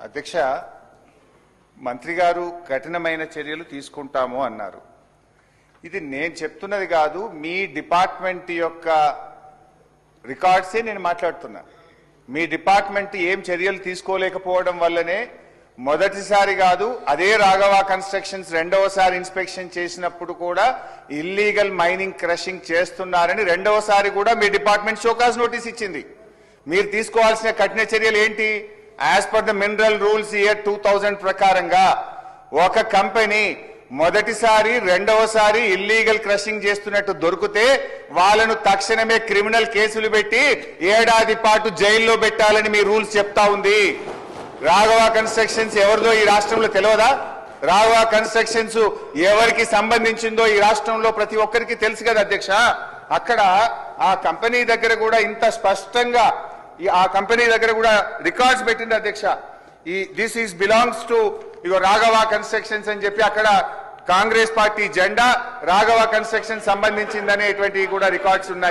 అధ్యక్ష, మంత్రి గారు కఠినమైన చర్యలు తీసుకుంటాము అన్నారు. ఇది నేను చెప్తున్నది కాదు, మీ డిపార్ట్మెంట్ యొక్క రికార్డ్సే నేను మాట్లాడుతున్నా. మీ డిపార్ట్మెంట్ ఏం చర్యలు తీసుకోలేకపోవడం వల్లనే మొదటిసారి కాదు, అదే రాఘవ కన్స్ట్రక్షన్స్ రెండవసారి ఇన్స్పెక్షన్ చేసినప్పుడు కూడా ఇల్లీగల్ మైనింగ్ క్రషింగ్ చేస్తున్నారని రెండవసారి కూడా మీ డిపార్ట్మెంట్ షోకాజ్ నోటీస్ ఇచ్చింది. మీరు తీసుకోవాల్సిన కఠిన చర్యలు ఏంటి? As per the mineral rules year 2000 ప్రకారంగా ఒక కంపెనీ మొదటిసారి రెండవసారి ఇల్లీగల్ క్రషింగ్ చేస్తున్నట్టు దొరికితే వాళ్ళను తక్షణమే క్రిమినల్ కేసులు పెట్టి ఏడాది పాటు జైల్లో పెట్టాలని మీ రూల్స్ చెప్తా ఉంది. రాఘవ కన్స్ట్రక్షన్స్ ఎవరిదో ఈ రాష్ట్రంలో తెలియదా? రాఘవ కన్స్ట్రక్షన్స్ ఎవరికి సంబంధించిందో ఈ రాష్ట్రంలో ప్రతి ఒక్కరికి తెలుసు కదా అధ్యక్ష. అక్కడ ఆ కంపెనీ దగ్గర కూడా ఇంత స్పష్టంగా ఆ కంపెనీ దగ్గర కూడా రికార్డ్స్ పెట్టింది అధ్యక్ష. ఈ this is belongs to your Raghava constructions అని చెప్పి అక్కడ కాంగ్రెస్ పార్టీ జెండా రాఘవ కన్స్ట్రక్షన్ సంబంధించిందనేటువంటి కూడా రికార్డ్స్ ఉన్నాయి.